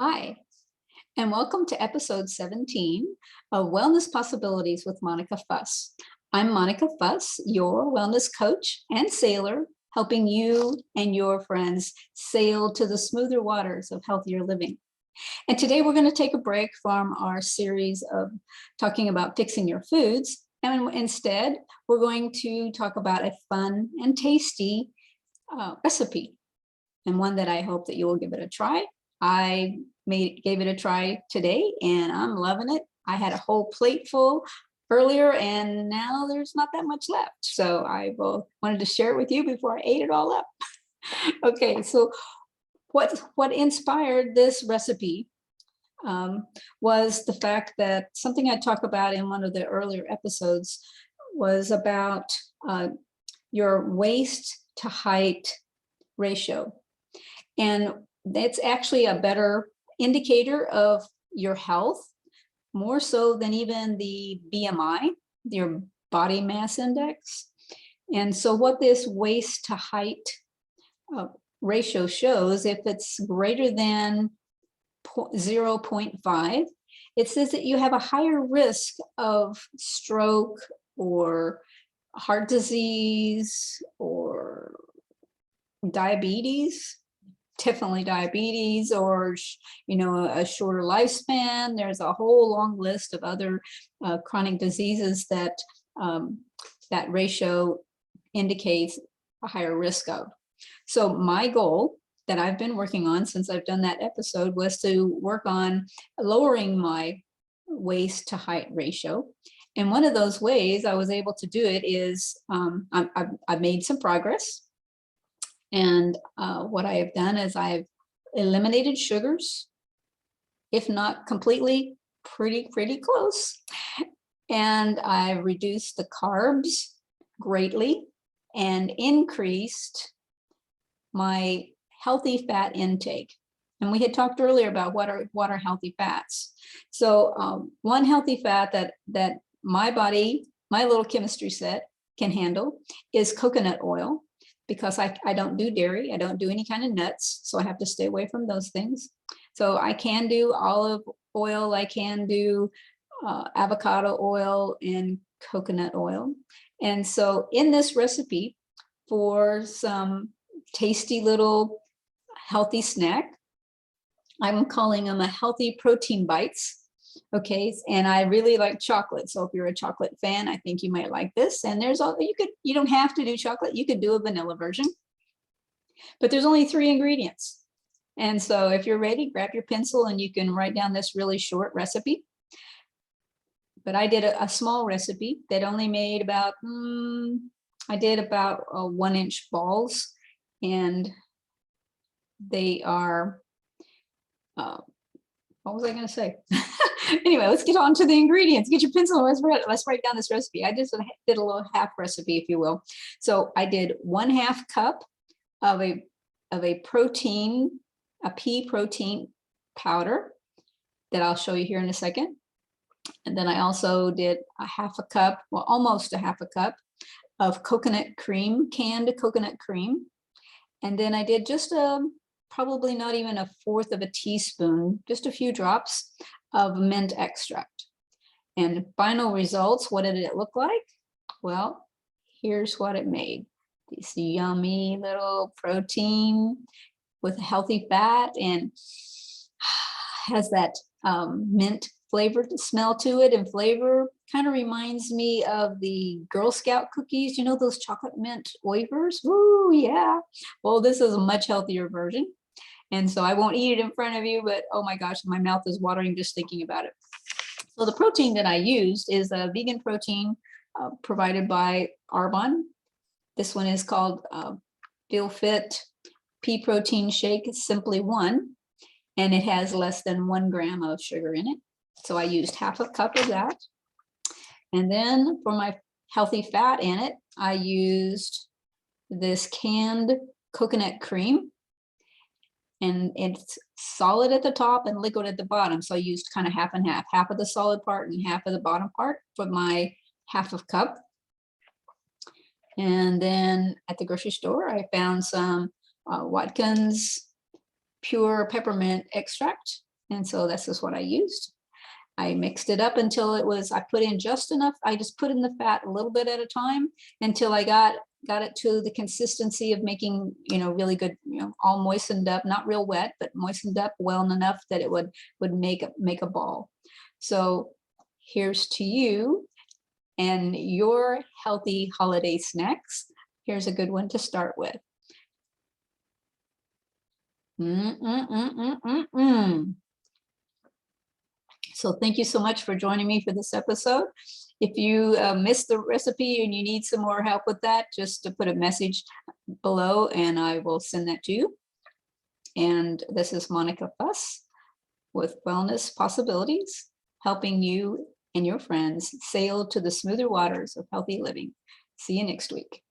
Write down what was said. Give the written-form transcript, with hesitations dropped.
Hi, and welcome to episode 17 of Wellness Possibilities with Monica Fuss. I'm Monica Fuss, your wellness coach and sailor, helping you and your friends sail to the smoother waters of healthier living. And today we're going to take a break from our series of talking about fixing your foods. And instead, we're going to talk about a fun and tasty recipe, and one that I hope that you will give it a try. I gave it a try today and I'm loving it. I had a whole plate full earlier and now there's not that much left. So I wanted to share it with you before I ate it all up. Okay, so what inspired this recipe was the fact that something I talked about in one of the earlier episodes was about your waist to height ratio. And that's actually a better indicator of your health, more so than even the BMI, your body mass index. And so what this waist to height ratio shows, if it's greater than 0.5, it says that you have a higher risk of stroke or heart disease or diabetes. Definitely diabetes, or a shorter lifespan. There's a whole long list of other chronic diseases that that ratio indicates a higher risk of. So my goal that I've been working on since I've done that episode was to work on lowering my waist to height ratio. And one of those ways I was able to do it is I've made some progress. And what I have done is I've eliminated sugars, if not completely, pretty close. And I've reduced the carbs greatly and increased my healthy fat intake. And we had talked earlier about what are healthy fats. So one healthy fat that my body, my little chemistry set can handle is coconut oil, because I don't do dairy, I don't do any kind of nuts, so I have to stay away from those things. So I can do olive oil, I can do avocado oil and coconut oil. And so in this recipe, for some tasty little healthy snack, I'm calling them a healthy protein bites. Okay, and I really like chocolate. So if you're a chocolate fan, I think you might like this. And there's all you don't have to do chocolate. You could do a vanilla version, but there's only 3 ingredients. And so if you're ready, grab your pencil and you can write down this really short recipe. But I did a small recipe that only made about, I did about 1-inch balls, and they are, what was I going to say? Anyway, let's get on to the ingredients. Get your pencil and let's write down this recipe. I just did a little half recipe, if you will. So I did 1/2 cup of a protein, a pea protein powder that I'll show you here in a second. And then I also did a 1/2 cup, well, almost a 1/2 cup of coconut cream, canned coconut cream. And then I did just probably not even 1/4 of a teaspoon, just a few drops of mint extract. And final results, what did it look like? Well, here's what it made. This yummy little protein with a healthy fat, and has that mint flavored smell to it, and flavor kind of reminds me of the Girl Scout cookies, those chocolate mint wafers. Ooh, yeah. Well, this is a much healthier version. And so I won't eat it in front of you, but oh my gosh, my mouth is watering just thinking about it. So the protein that I used is a vegan protein provided by Arbonne. This one is called Feel Fit Pea Protein Shake Simply One, and it has less than 1 gram of sugar in it. So I used 1/2 cup of that. And then for my healthy fat in it, I used this canned coconut cream. And it's solid at the top and liquid at the bottom. So I used kind of half and half of the solid part and half of the bottom part for my 1/2 cup. And then at the grocery store, I found some Watkins pure peppermint extract. And so this is what I used. I mixed it up until it was, I put in just enough. I just put in the fat a little bit at a time until I got it to the consistency of making, really good, all moistened up, not real wet, but moistened up well enough that it would make a ball. So here's to you and your healthy holiday snacks. Here's a good one to start with. So thank you so much for joining me for this episode. If you missed the recipe and you need some more help with that, just to put a message below and I will send that to you. And this is Monica Fuss with Wellness Possibilities, helping you and your friends sail to the smoother waters of healthy living. See you next week.